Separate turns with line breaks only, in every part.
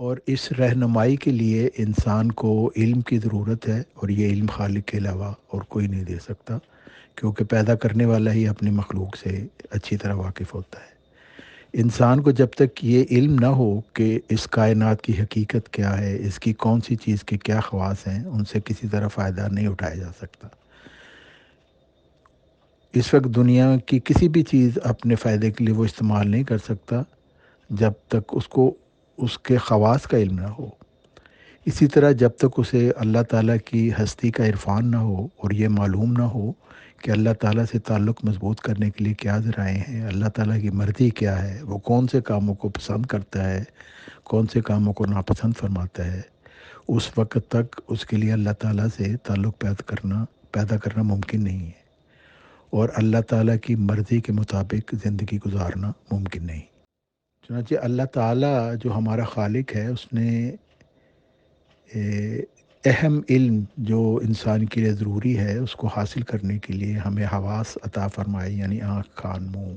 اور اس رہنمائی کے لیے انسان کو علم کی ضرورت ہے، اور یہ علم خالق کے علاوہ اور کوئی نہیں دے سکتا، کیونکہ پیدا کرنے والا ہی اپنی مخلوق سے اچھی طرح واقف ہوتا ہے۔ انسان کو جب تک یہ علم نہ ہو کہ اس کائنات کی حقیقت کیا ہے، اس کی کون سی چیز کے کیا خواص ہیں، ان سے کسی طرح فائدہ نہیں اٹھایا جا سکتا۔ اس وقت دنیا کی کسی بھی چیز اپنے فائدے کے لیے وہ استعمال نہیں کر سکتا جب تک اس کو اس کے خواص کا علم نہ ہو۔ اسی طرح جب تک اسے اللہ تعالیٰ کی ہستی کا عرفان نہ ہو اور یہ معلوم نہ ہو کہ اللہ تعالیٰ سے تعلق مضبوط کرنے کے لیے کیا ذرائع ہیں، اللہ تعالیٰ کی مرضی کیا ہے، وہ کون سے کاموں کو پسند کرتا ہے، کون سے کاموں کو ناپسند فرماتا ہے، اس وقت تک اس کے لیے اللہ تعالیٰ سے تعلق پیدا کرنا ممکن نہیں ہے، اور اللہ تعالیٰ کی مرضی کے مطابق زندگی گزارنا ممکن نہیں۔ چنانچہ اللہ تعالیٰ جو ہمارا خالق ہے، اس نے اہم علم جو انسان کے لیے ضروری ہے اس کو حاصل کرنے کے لیے ہمیں حواس عطا فرمائے، یعنی آنکھ، کان، منہ،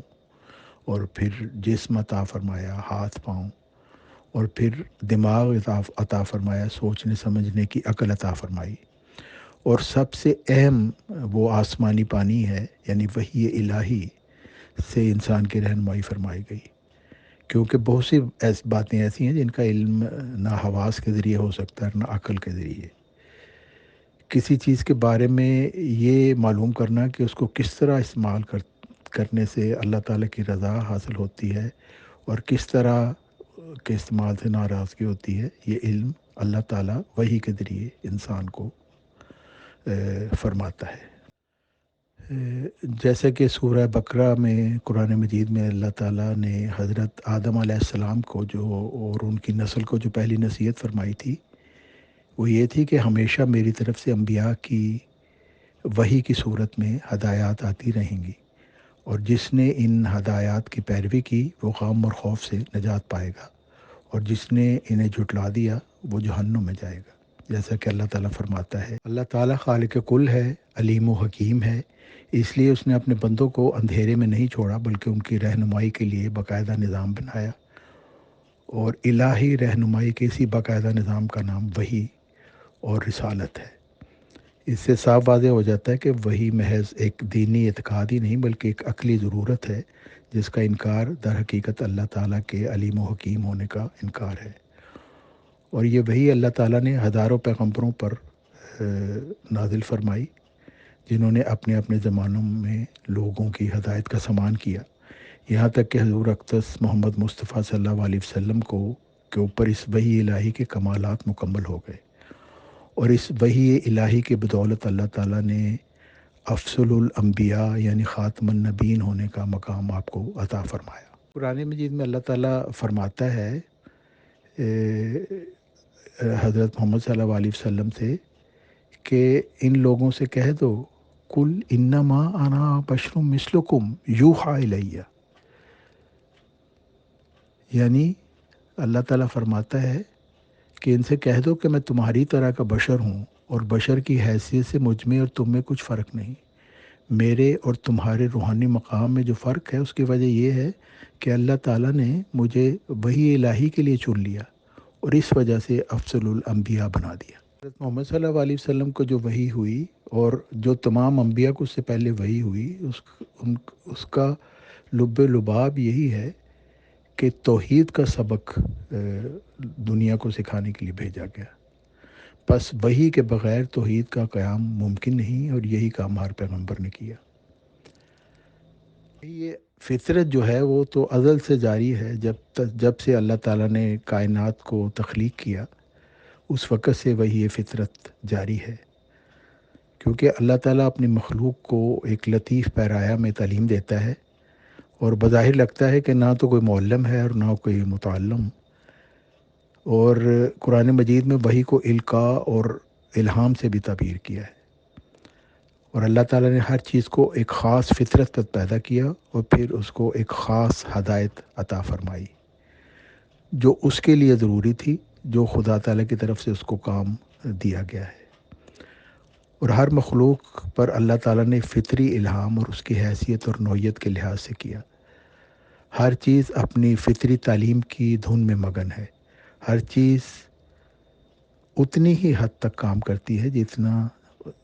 اور پھر جسم عطا فرمایا، ہاتھ، پاؤں، اور پھر دماغ عطا فرمایا، سوچنے سمجھنے کی عقل عطا فرمائی، اور سب سے اہم وہ آسمانی پانی ہے، یعنی وحی الہی سے انسان کی رہنمائی فرمائی گئی، کیونکہ بہت سی باتیں ایسی ہیں جن کا علم نہ حواس کے ذریعے ہو سکتا ہے نہ عقل کے ذریعے۔ کسی چیز کے بارے میں یہ معلوم کرنا کہ اس کو کس طرح استعمال کرنے سے اللہ تعالیٰ کی رضا حاصل ہوتی ہے اور کس طرح کے استعمال سے ناراضگی ہوتی ہے، یہ علم اللہ تعالیٰ وحی کے ذریعے انسان کو فرماتا ہے۔ جیسے کہ سورہ بقرہ میں قرآن مجید میں اللہ تعالیٰ نے حضرت آدم علیہ السلام کو اور ان کی نسل کو جو پہلی نصیحت فرمائی تھی، وہ یہ تھی کہ ہمیشہ میری طرف سے انبیاء کی وحی کی صورت میں ہدایات آتی رہیں گی، اور جس نے ان ہدایات کی پیروی کی وہ غم اور خوف سے نجات پائے گا، اور جس نے انہیں جھٹلا دیا وہ جہنم میں جائے گا۔ جیسا کہ اللہ تعالیٰ فرماتا ہے، اللہ تعالیٰ خالق کل ہے، علیم و حکیم ہے، اس لیے اس نے اپنے بندوں کو اندھیرے میں نہیں چھوڑا بلکہ ان کی رہنمائی کے لیے باقاعدہ نظام بنایا، اور الہی رہنمائی کے اسی باقاعدہ نظام کا نام وحی اور رسالت ہے۔ اس سے صاف واضح ہو جاتا ہے کہ وحی محض ایک دینی اعتقاد ہی نہیں بلکہ ایک عقلی ضرورت ہے، جس کا انکار در حقیقت اللہ تعالیٰ کے علیم و حکیم ہونے کا انکار ہے۔ اور یہ وحی اللہ تعالیٰ نے ہزاروں پیغمبروں پر نازل فرمائی، جنہوں نے اپنے اپنے زمانوں میں لوگوں کی ہدایت کا سامان کیا، یہاں تک کہ حضور اقدس محمد مصطفیٰ صلی اللہ علیہ وسلم کے اوپر اس وحی الہی کے کمالات مکمل ہو گئے، اور اس وحی الہی کے بدولت اللہ تعالیٰ نے افضل الانبیاء یعنی خاتم النبیین ہونے کا مقام آپ کو عطا فرمایا۔ قرآن مجید میں اللہ تعالیٰ فرماتا ہے حضرت محمد صلی اللہ علیہ وسلم سے کہ ان لوگوں سے کہہ دو، کل انما انا بشر مثلکم یوحی الیہ، یعنی اللہ تعالیٰ فرماتا ہے کہ ان سے کہہ دو کہ میں تمہاری طرح کا بشر ہوں، اور بشر کی حیثیت سے مجھ میں اور تم میں کچھ فرق نہیں۔ میرے اور تمہارے روحانی مقام میں جو فرق ہے اس کی وجہ یہ ہے کہ اللہ تعالیٰ نے مجھے وحی الہی کے لیے چن لیا اور اس وجہ سے افضل الانبیاء بنا دیا۔ حضرت محمد صلی اللہ علیہ وسلم کو جو وحی ہوئی اور جو تمام انبیاء کو اس سے پہلے وحی ہوئی، اس کا لب لباب یہی ہے کہ توحید کا سبق دنیا کو سکھانے کے لیے بھیجا گیا۔ بس وحی کے بغیر توحید کا قیام ممکن نہیں، اور یہی کام ہر پیغمبر نے کیا۔ یہ فطرت جو ہے وہ تو ازل سے جاری ہے، جب سے اللہ تعالیٰ نے کائنات کو تخلیق کیا اس وقت سے وہی یہ فطرت جاری ہے، کیونکہ اللہ تعالیٰ اپنی مخلوق کو ایک لطیف پیرایا میں تعلیم دیتا ہے، اور بظاہر لگتا ہے کہ نہ تو کوئی معلم ہے اور نہ کوئی متعلم، اور قرآن مجید میں وحی کو القاء اور الہام سے بھی تعبیر کیا ہے، اور اللہ تعالیٰ نے ہر چیز کو ایک خاص فطرت پر پیدا کیا اور پھر اس کو ایک خاص ہدایت عطا فرمائی جو اس کے لیے ضروری تھی، جو خدا تعالیٰ کی طرف سے اس کو کام دیا گیا ہے۔ اور ہر مخلوق پر اللہ تعالیٰ نے فطری الہام اور اس کی حیثیت اور نوعیت کے لحاظ سے کیا۔ ہر چیز اپنی فطری تعلیم کی دھن میں مگن ہے، ہر چیز اتنی ہی حد تک کام کرتی ہے جتنا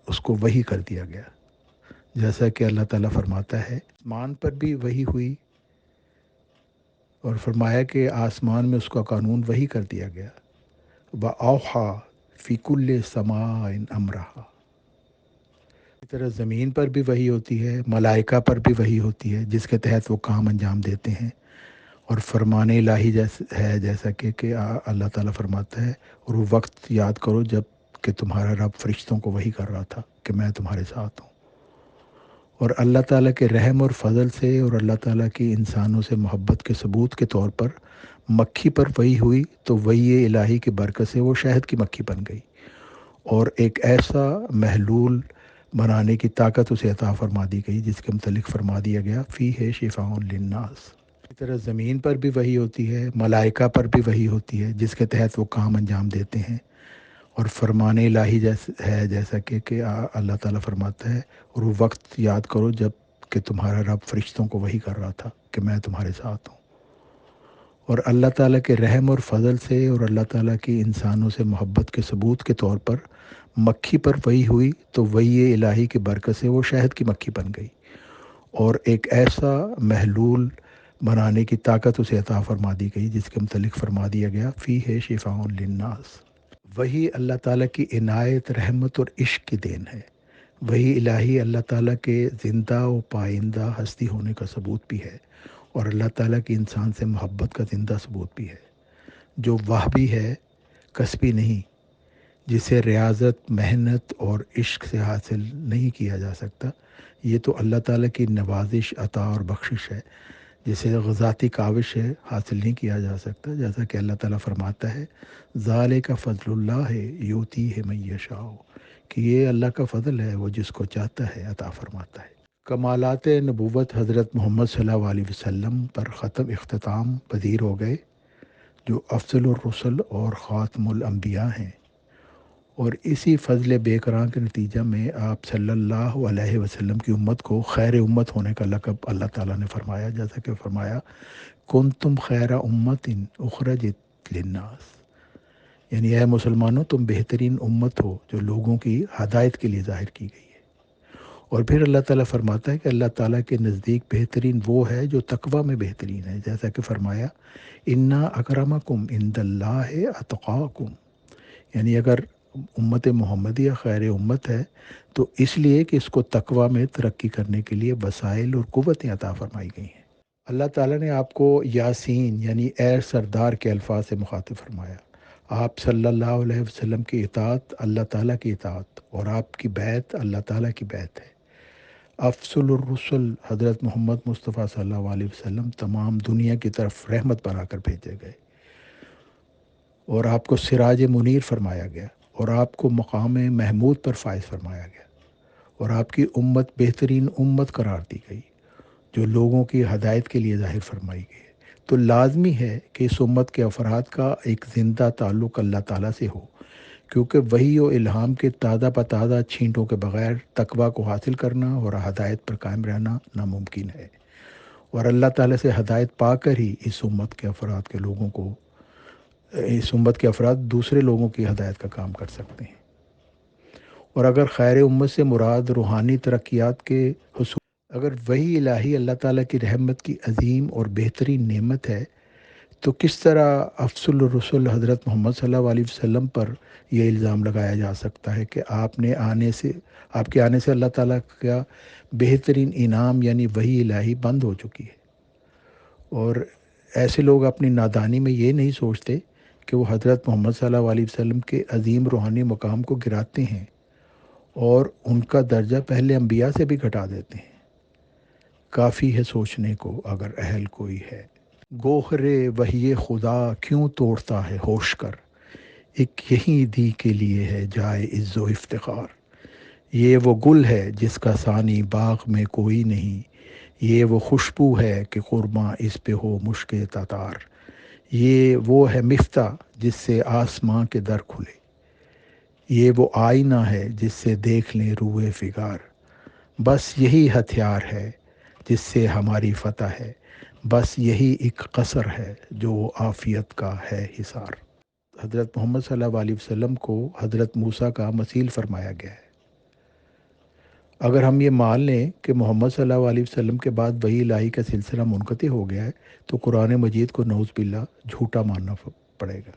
اس کو وحی کر دیا گیا. جیسا کہ اللہ تعالیٰ فرماتا ہے آسمان پر بھی وحی ہوئی، اور فرمایا کہ آسمان میں اس کا قانون وحی کر دیا گیا. وَأَوْحَىٰ فِي كُلِّ سَمَاءٍ أَمْرَهَا. اسی طرح زمین پر بھی وحی ہوتی ہے، ملائکہ پر بھی وحی ہوتی ہے جس کے تحت وہ کام انجام دیتے ہیں. اور فرمان الہی جیسا کہ اللہ تعالیٰ فرماتا ہے، اور وہ وقت یاد کرو جب کہ تمہارا رب فرشتوں کو وحی کر رہا تھا کہ میں تمہارے ساتھ ہوں. اور اللہ تعالیٰ کے رحم اور فضل سے اور اللہ تعالیٰ کی انسانوں سے محبت کے ثبوت کے طور پر مکھی پر وحی ہوئی تو وحی الہی کی برکت سے وہ شہد کی مکھی بن گئی، اور ایک ایسا محلول بنانے کی طاقت اسے عطا فرما دی گئی جس کے متعلق فرما دیا گیا فیہ شفاء للناس. اسی طرح زمین پر بھی وحی ہوتی ہے، ملائکہ پر بھی وحی ہوتی ہے جس کے تحت وہ کام انجام دیتے ہیں. اور فرمان الہی جیسا کہ اللہ تعالیٰ فرماتا ہے، اور وہ وقت یاد کرو جب کہ تمہارا رب فرشتوں کو وحی کر رہا تھا کہ میں تمہارے ساتھ ہوں. اور اللہ تعالیٰ کے رحم اور فضل سے اور اللہ تعالیٰ کی انسانوں سے محبت کے ثبوت کے طور پر مکھی پر وحی ہوئی تو وحی الہی کی برکت سے وہ شہد کی مکھی بن گئی، اور ایک ایسا محلول بنانے کی طاقت اسے عطا فرما دی گئی جس کے متعلق فرما دیا گیا فیہ شفاء للناس. وہی اللہ تعالیٰ کی عنایت، رحمت اور عشق کی دین ہے. وہی الہی اللہ تعالیٰ کے زندہ و پائندہ ہستی ہونے کا ثبوت بھی ہے، اور اللہ تعالیٰ کی انسان سے محبت کا زندہ ثبوت بھی ہے، جو وہبی ہے، کسبی نہیں، جسے ریاضت، محنت اور عشق سے حاصل نہیں کیا جا سکتا. یہ تو اللہ تعالیٰ کی نوازش، عطا اور بخشش ہے جسے ذاتی کاوش ہے حاصل نہیں کیا جا سکتا. جیسا کہ اللہ تعالیٰ فرماتا ہے ذالک فضل اللہ یؤتیہ من یشاء، کہ یہ اللہ کا فضل ہے، وہ جس کو چاہتا ہے عطا فرماتا ہے. کمالات نبوت حضرت محمد صلی اللہ علیہ وسلم پر ختم اختتام پذیر ہو گئے، جو افضل الرسل اور خاتم الانبیاء ہیں. اور اسی فضل بے کران کے نتیجہ میں آپ صلی اللہ علیہ وسلم کی امت کو خیر امت ہونے کا لقب اللہ تعالیٰ نے فرمایا. جیسا کہ فرمایا کنتم خیر امت اخرجت للناس، یعنی اے مسلمانوں تم بہترین امت ہو جو لوگوں کی ہدایت کے لیے ظاہر کی گئی ہے. اور پھر اللہ تعالیٰ فرماتا ہے کہ اللہ تعالیٰ کے نزدیک بہترین وہ ہے جو تقوی میں بہترین ہے. جیسا کہ فرمایا انا اکرمکم عند اللہ اتقاکم، یعنی اگر امت محمدیہ خیر امت ہے تو اس لیے کہ اس کو تقوی میں ترقی کرنے کے لیے وسائل اور قوتیں عطا فرمائی گئی ہیں. اللہ تعالیٰ نے آپ کو یاسین یعنی اے سردار کے الفاظ سے مخاطب فرمایا. آپ صلی اللہ علیہ وسلم کی اطاعت اللہ تعالیٰ کی اطاعت، اور آپ کی بیعت اللہ تعالیٰ کی بیعت ہے. افضل الرسل حضرت محمد مصطفیٰ صلی اللہ علیہ وسلم تمام دنیا کی طرف رحمت بنا کر بھیجے گئے، اور آپ کو سراج منیر فرمایا گیا، اور آپ کو مقام محمود پر فائز فرمایا گیا، اور آپ کی امت بہترین امت قرار دی گئی جو لوگوں کی ہدایت کے لیے ظاہر فرمائی گئی. تو لازمی ہے کہ اس امت کے افراد کا ایک زندہ تعلق اللہ تعالیٰ سے ہو، کیونکہ وحی و الہام کے تازہ بتازہ چھینٹوں کے بغیر تقوی کو حاصل کرنا اور ہدایت پر قائم رہنا ناممکن ہے. اور اللہ تعالیٰ سے ہدایت پا کر ہی اس امت کے افراد دوسرے لوگوں کی ہدایت کا کام کر سکتے ہیں. اور اگر خیر امت سے مراد روحانی ترقیات کے حصول، اگر وہی الہی اللہ تعالیٰ کی رحمت کی عظیم اور بہترین نعمت ہے تو کس طرح افضل الرسل حضرت محمد صلی اللہ علیہ وسلم پر یہ الزام لگایا جا سکتا ہے کہ آپ کے آنے سے اللہ تعالیٰ کا بہترین انعام یعنی وحی الہی بند ہو چکی ہے. اور ایسے لوگ اپنی نادانی میں یہ نہیں سوچتے کہ وہ حضرت محمد صلی اللہ علیہ وسلم کے عظیم روحانی مقام کو گراتے ہیں اور ان کا درجہ پہلے انبیاء سے بھی گھٹا دیتے ہیں. کافی ہے سوچنے کو اگر اہل کوئی ہے. گوہر وحی خدا کیوں توڑتا ہے ہوش کر، ایک یہی دی کے لیے ہے جائے عز و افتخار. یہ وہ گل ہے جس کا ثانی باغ میں کوئی نہیں، یہ وہ خوشبو ہے کہ خرما اس پہ ہو مشک تتار. یہ وہ ہے مفتاح جس سے آسماں کے در کھلے، یہ وہ آئینہ ہے جس سے دیکھ لیں روئے فگار. بس یہی ہتھیار ہے جس سے ہماری فتح ہے، بس یہی ایک قصر ہے جو عافیت کا ہے حصار. حضرت محمد صلی اللہ علیہ وسلم کو حضرت موسیٰ کا مثیل فرمایا گیا ہے۔ اگر ہم یہ مان لیں کہ محمد صلی اللہ علیہ وسلم کے بعد وحی الہی کا سلسلہ منقطع ہو گیا ہے تو قرآن مجید کو نعوذ باللہ جھوٹا ماننا پڑے گا۔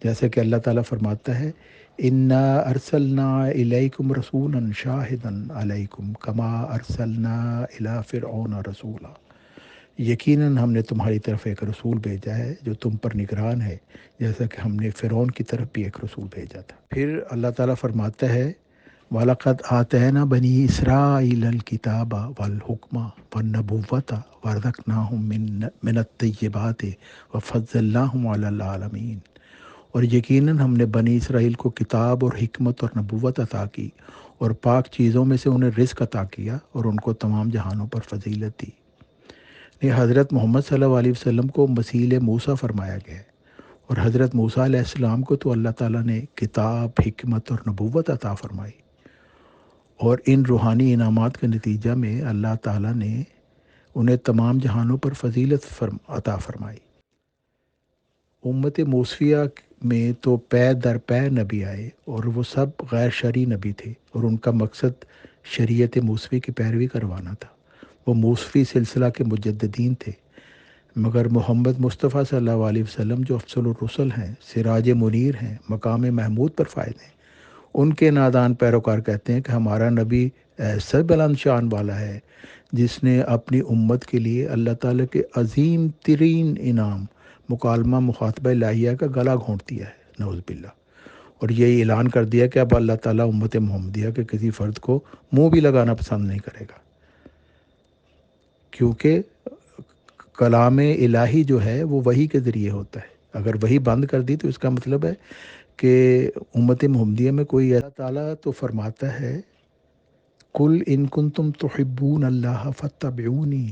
جیسے کہ اللہ تعالیٰ فرماتا ہے انا ارسلنا الیکم رسولا شاہدا علیکم کما ارسلنا الی فرعون رسولا، یقیناً ہم نے تمہاری طرف ایک رسول بھیجا ہے جو تم پر نگران ہے، جیسا کہ ہم نے فرعون کی طرف بھی ایک رسول بھیجا تھا۔ پھر اللہ تعالیٰ فرماتا ہے وَلَقَدْ آتَيْنَا بَنِي إِسْرَائِيلَ الْكِتَابَ وَالْحُكْمَ وَالنَّبُوَّةَ وَرَزَقْنَاهُم مِّنَ الطَّيِّبَاتِ وَفَضَّلْنَاهُمْ عَلَى الْعَالَمِينَ، اور یقیناً ہم نے بنی اسرائیل کو کتاب اور حکمت اور نبوت عطا کی اور پاک چیزوں میں سے انہیں رزق عطا کیا اور ان کو تمام جہانوں پر فضیلت دی۔ یہ حضرت محمد صلی اللہ علیہ وسلم کو مثیل موسیٰ فرمایا گیا ہے، اور حضرت موسیٰ علیہ السلام کو تو اللہ تعالیٰ نے کتاب، حکمت اور نبوت عطا فرمائی، اور ان روحانی انعامات کے نتیجہ میں اللہ تعالیٰ نے انہیں تمام جہانوں پر فضیلت عطا فرمائی۔ امت موسویہ میں تو پے در پے نبی آئے اور وہ سب غیر شرعی نبی تھے، اور ان کا مقصد شریعت موسوی کی پیروی کروانا تھا۔ وہ موسوی سلسلہ کے مجددین تھے، مگر محمد مصطفیٰ صلی اللہ علیہ وسلم جو افضل الرسل ہیں، سراج منیر ہیں، مقام محمود پر فائز ہیں، ان کے نادان پیروکار کہتے ہیں کہ ہمارا نبی ایسا بلند شان والا ہے جس نے اپنی امت کے لیے اللہ تعالیٰ کے عظیم ترین انعام مکالمہ مخاطبہ الہیہ کا گلا گھونٹ دیا ہے، نعوذ باللہ، اور یہی اعلان کر دیا کہ اب اللہ تعالیٰ امت محمدیہ کے کسی فرد کو منہ بھی لگانا پسند نہیں کرے گا، کیونکہ کلام الہی جو ہے وہ وحی کے ذریعے ہوتا ہے۔ اگر وحی بند کر دی تو اس کا مطلب ہے کہ امت محمدیہ میں کوئی اللہ تعالیٰ تو فرماتا ہے کل ان کنتم تحبون اللہ فاتبعونی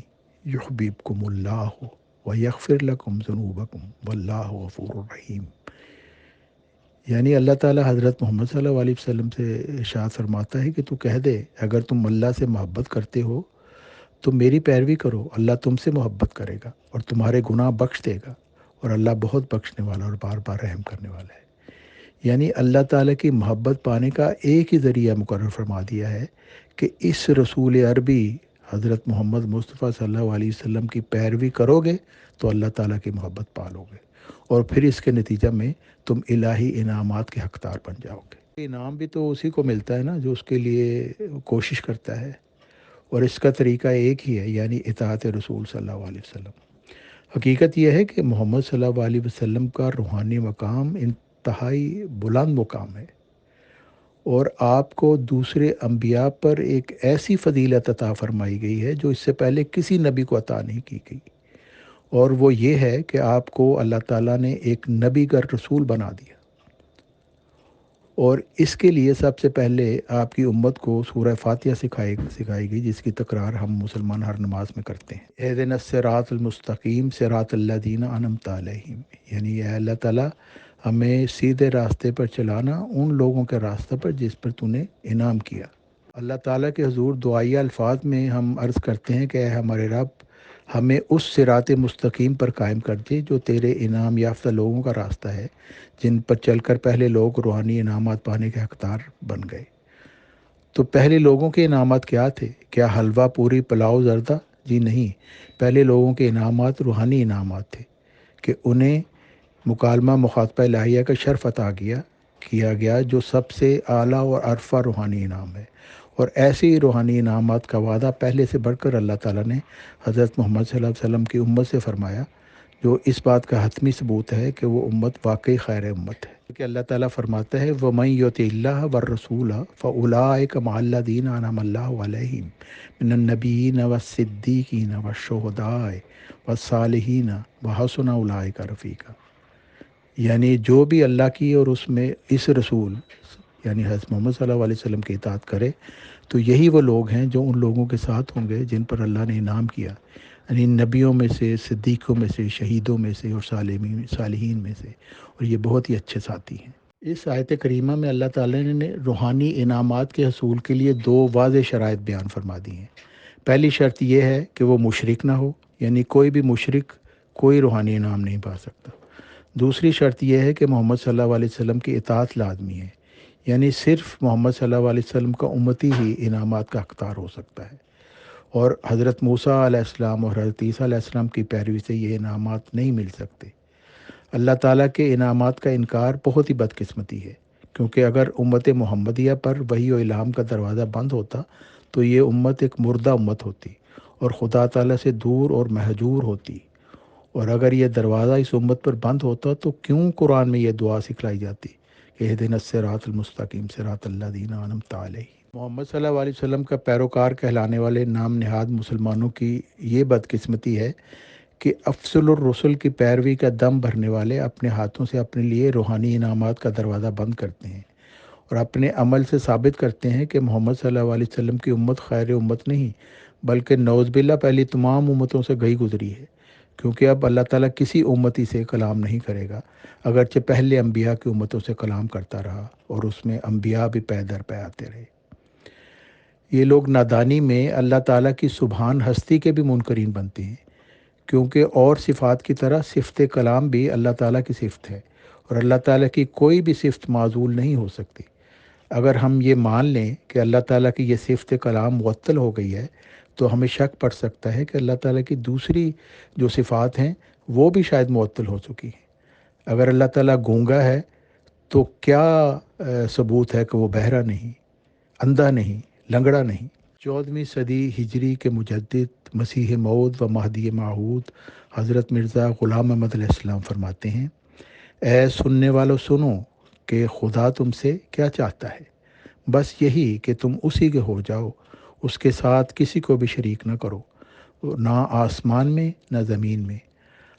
یحببکم اللہ ویغفر لکم ذنوبکم واللہ غفور رحیم، یعنی اللہ تعالیٰ حضرت محمد صلی اللہ علیہ وسلم سے ارشاد فرماتا ہے کہ تو کہہ دے اگر تم اللہ سے محبت کرتے ہو تو میری پیروی کرو، اللہ تم سے محبت کرے گا اور تمہارے گناہ بخش دے گا، اور اللہ بہت بخشنے والا اور بار بار رحم کرنے والا ہے۔ یعنی اللہ تعالیٰ کی محبت پانے کا ایک ہی ذریعہ مقرر فرما دیا ہے کہ اس رسول عربی حضرت محمد مصطفیٰ صلی اللہ علیہ وسلم کی پیروی کرو گے تو اللہ تعالیٰ کی محبت پالو گے، اور پھر اس کے نتیجہ میں تم الہی انعامات کے حقدار بن جاؤ گے۔ انعام بھی تو اسی کو ملتا ہے نا جو اس کے لیے کوشش کرتا ہے، اور اس کا طریقہ ایک ہی ہے، یعنی اطاعت رسول صلی اللہ علیہ وسلم۔ حقیقت یہ ہے کہ محمد صلی اللہ علیہ وسلم کا روحانی مقام انتہائی بلند مقام ہے، اور آپ کو دوسرے انبیاء پر ایک ایسی فضیلت عطا فرمائی گئی ہے جو اس سے پہلے کسی نبی کو عطا نہیں کی گئی، اور وہ یہ ہے کہ آپ کو اللہ تعالیٰ نے ایک نبی کا رسول بنا دیا، اور اس کے لیے سب سے پہلے آپ کی امت کو سورہ فاتحہ سکھائی گئی، جس کی تکرار ہم مسلمان ہر نماز میں کرتے ہیں۔ اہدنا الصراط المستقیم صراط الذین انعمت علیہم، یعنی اے اللہ تعالیٰ ہمیں سیدھے راستے پر چلانا، ان لوگوں کے راستے پر جس پر تو نے انعام کیا۔ اللہ تعالیٰ کے حضور دعائیہ الفاظ میں ہم عرض کرتے ہیں کہ اے ہمارے رب ہمیں اس صراط مستقیم پر قائم کر دے جو تیرے انعام یافتہ لوگوں کا راستہ ہے، جن پر چل کر پہلے لوگ روحانی انعامات پانے کے حقدار بن گئے۔ تو پہلے لوگوں کے انعامات کیا تھے؟ کیا حلوہ پوری پلاؤ زردہ؟ جی نہیں، پہلے لوگوں کے انعامات روحانی انعامات تھے کہ انہیں مکالمہ مخاطبہ الہیہ کا شرف عطا کیا گیا جو سب سے اعلیٰ اور عرفہ روحانی انعام ہے، اور ایسے ہی روحانی انعامات کا وعدہ پہلے سے بڑھ کر اللہ تعالیٰ نے حضرت محمد صلی اللہ علیہ وسلم کی امت سے فرمایا، جو اس بات کا حتمی ثبوت ہے کہ وہ امت واقعی خیر امت ہے، کیونکہ اللہ تعالیٰ فرماتا ہے وَمَن يُطِعِ اللَّهَ وَالرَّسُولَ فَأُولَٰئِكَ مَعَ الَّذِينَ أَنْعَمَ اللَّهُ عَلَيْهِم مِّنَ النَّبِيِّينَ وَالصِّدِّيقِينَ وَالشُّهَدَاءِ وَالصَّالِحِينَ وَحَسُنَ أُولَٰئِكَ رَفِیقًا، یعنی جو بھی اللہ کی اور اس میں اس رسول یعنی حضرت محمد صلی اللہ علیہ وسلم کی اطاعت کرے تو یہی وہ لوگ ہیں جو ان لوگوں کے ساتھ ہوں گے جن پر اللہ نے انعام کیا، یعنی نبیوں میں سے، صدیقوں میں سے، شہیدوں میں سے اور صالحین میں سے، اور یہ بہت ہی اچھے ساتھی ہیں۔ اس آیت کریمہ میں اللہ تعالیٰ نے روحانی انعامات کے حصول کے لیے دو واضح شرائط بیان فرما دی ہیں۔ پہلی شرط یہ ہے کہ وہ مشرک نہ ہو، یعنی کوئی بھی مشرک کوئی روحانی انعام نہیں پا سکتا۔ دوسری شرط یہ ہے کہ محمد صلی اللہ علیہ وسلم کی اطاعت لازمی ہے، یعنی صرف محمد صلی اللہ علیہ وسلم کا امتی ہی انعامات کا حقدار ہو سکتا ہے، اور حضرت موسیٰ علیہ السلام اور حضرت عیسیٰ علیہ السلام کی پیروی سے یہ انعامات نہیں مل سکتے۔ اللہ تعالیٰ کے انعامات کا انکار بہت ہی بدقسمتی ہے، کیونکہ اگر امت محمدیہ پر وحی و الہام کا دروازہ بند ہوتا تو یہ امت ایک مردہ امت ہوتی اور خدا تعالیٰ سے دور اور مہجور ہوتی، اور اگر یہ دروازہ اس امت پر بند ہوتا تو کیوں قرآن میں یہ دعا سکھلائی جاتی کہ اہدنا الصراط المستقیم صراط الذین انعمت علیہم۔ محمد صلی اللہ علیہ وسلم کا پیروکار کہلانے والے نام نہاد مسلمانوں کی یہ بدقسمتی ہے کہ افضل الرسل کی پیروی کا دم بھرنے والے اپنے ہاتھوں سے اپنے لیے روحانی انعامات کا دروازہ بند کرتے ہیں اور اپنے عمل سے ثابت کرتے ہیں کہ محمد صلی اللہ علیہ وسلم کی امت خیر امت نہیں، بلکہ نعوذ باللہ پہلی تمام امتوں سے گئی گزری ہے، کیونکہ اب اللہ تعالیٰ کسی امتی سے کلام نہیں کرے گا، اگرچہ پہلے انبیاء کی امتوں سے کلام کرتا رہا اور اس میں انبیاء بھی پے در پے آتے رہے۔ یہ لوگ نادانی میں اللہ تعالیٰ کی سبحان ہستی کے بھی منکرین بنتے ہیں، کیونکہ اور صفات کی طرح صفت کلام بھی اللہ تعالیٰ کی صفت ہے اور اللہ تعالیٰ کی کوئی بھی صفت معزول نہیں ہو سکتی۔ اگر ہم یہ مان لیں کہ اللہ تعالیٰ کی یہ صفت کلام معطل ہو گئی ہے تو ہمیں شک پڑ سکتا ہے کہ اللہ تعالیٰ کی دوسری جو صفات ہیں وہ بھی شاید معطل ہو چکی ہیں۔ اگر اللہ تعالیٰ گونگا ہے تو کیا ثبوت ہے کہ وہ بہرا نہیں، اندھا نہیں، لنگڑا نہیں؟ 14ویں صدی ہجری کے مجدد مسیح موعود و مہدی موعود حضرت مرزا غلام احمد علیہ السلام فرماتے ہیں، اے سننے والو سنو کہ خدا تم سے کیا چاہتا ہے، بس یہی کہ تم اسی کے ہو جاؤ، اس کے ساتھ کسی کو بھی شریک نہ کرو، نہ آسمان میں نہ زمین میں۔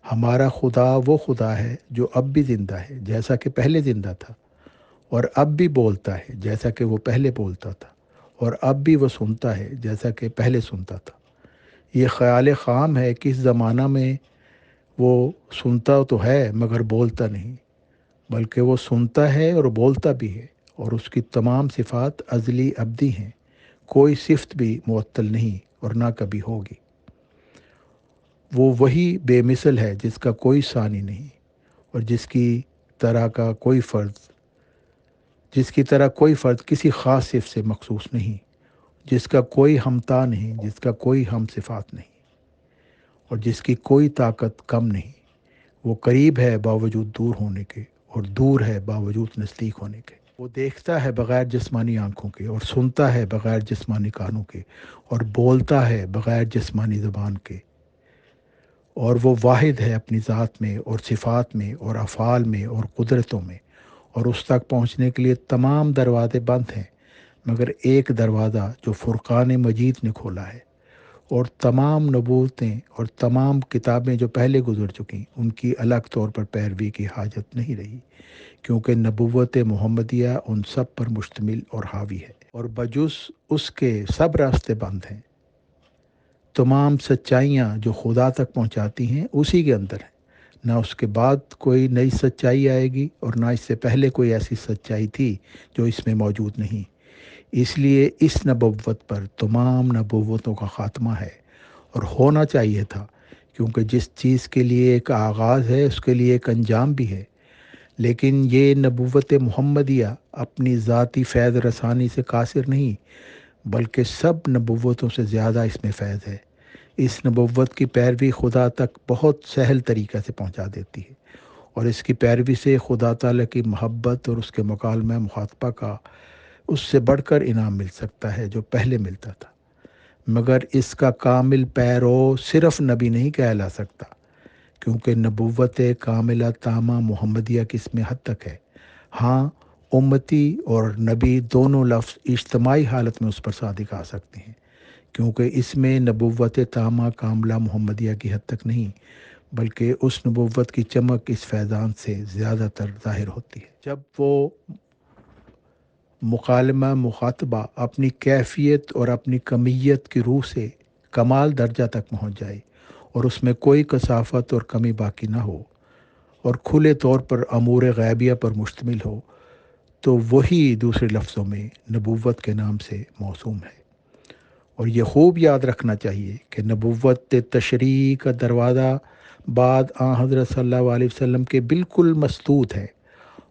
ہمارا خدا وہ خدا ہے جو اب بھی زندہ ہے جیسا کہ پہلے زندہ تھا، اور اب بھی بولتا ہے جیسا کہ وہ پہلے بولتا تھا، اور اب بھی وہ سنتا ہے جیسا کہ پہلے سنتا تھا۔ یہ خیال خام ہے کہ اس زمانہ میں وہ سنتا تو ہے مگر بولتا نہیں، بلکہ وہ سنتا ہے اور بولتا بھی ہے، اور اس کی تمام صفات ازلی ابدی ہیں، کوئی صفت بھی معطل نہیں اور نہ کبھی ہوگی۔ وہ وہی بے مثل ہے جس کا کوئی ثانی نہیں، اور جس کی طرح کوئی فرد کسی خاص صفت سے مخصوص نہیں، جس کا کوئی ہمتا نہیں، جس کا کوئی ہم صفات نہیں، اور جس کی کوئی طاقت کم نہیں۔ وہ قریب ہے باوجود دور ہونے کے، اور دور ہے باوجود نزدیک ہونے کے۔ وہ دیکھتا ہے بغیر جسمانی آنکھوں کے، اور سنتا ہے بغیر جسمانی کانوں کے، اور بولتا ہے بغیر جسمانی زبان کے، اور وہ واحد ہے اپنی ذات میں اور صفات میں اور افعال میں اور قدرتوں میں، اور اس تک پہنچنے کے لیے تمام دروازے بند ہیں مگر ایک دروازہ جو فرقان مجید نے کھولا ہے، اور تمام نبوتیں اور تمام کتابیں جو پہلے گزر چکیں ان کی الگ طور پر پیروی کی حاجت نہیں رہی، کیونکہ نبوت محمدیہ ان سب پر مشتمل اور حاوی ہے، اور بجز اس کے سب راستے بند ہیں۔ تمام سچائیاں جو خدا تک پہنچاتی ہیں اسی کے اندر ہیں، نہ اس کے بعد کوئی نئی سچائی آئے گی اور نہ اس سے پہلے کوئی ایسی سچائی تھی جو اس میں موجود نہیں۔ اس لیے اس نبوت پر تمام نبوتوں کا خاتمہ ہے، اور ہونا چاہیے تھا، کیونکہ جس چیز کے لیے ایک آغاز ہے اس کے لیے ایک انجام بھی ہے۔ لیکن یہ نبوت محمدیہ اپنی ذاتی فیض رسانی سے قاصر نہیں، بلکہ سب نبوتوں سے زیادہ اس میں فیض ہے۔ اس نبوت کی پیروی خدا تک بہت سہل طریقہ سے پہنچا دیتی ہے، اور اس کی پیروی سے خدا تعالیٰ کی محبت اور اس کے مکالمہ مخاطبہ کا اس سے بڑھ کر انعام مل سکتا ہے جو پہلے ملتا تھا، مگر اس کا کامل پیرو صرف نبی نہیں کہلا سکتا، کیونکہ نبوت کاملہ تامہ محمدیہ کس میں حد تک ہے۔ ہاں، امتی اور نبی دونوں لفظ اجتماعی حالت میں اس پر صادق آ سکتے ہیں، کیونکہ اس میں نبوت تامہ کاملہ محمدیہ کی حد تک نہیں، بلکہ اس نبوت کی چمک اس فیضان سے زیادہ تر ظاہر ہوتی ہے جب وہ مکالمہ مخاطبہ اپنی کیفیت اور اپنی کمیت کی روح سے کمال درجہ تک پہنچ جائے اور اس میں کوئی کثافت اور کمی باقی نہ ہو، اور کھلے طور پر امور غیبیہ پر مشتمل ہو، تو وہی دوسرے لفظوں میں نبوت کے نام سے موسوم ہے۔ اور یہ خوب یاد رکھنا چاہیے کہ نبوت تشریع کا دروازہ بعد حضرت صلی اللہ علیہ وسلم کے بالکل مسطوط ہے،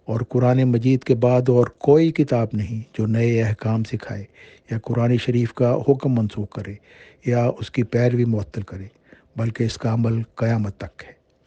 اور قرآن مجید کے بعد اور کوئی کتاب نہیں جو نئے احکام سکھائے یا قرآن شریف کا حکم منسوخ کرے یا اس کی پیروی معطل کرے، بلکہ اس کا عمل قیامت تک ہے۔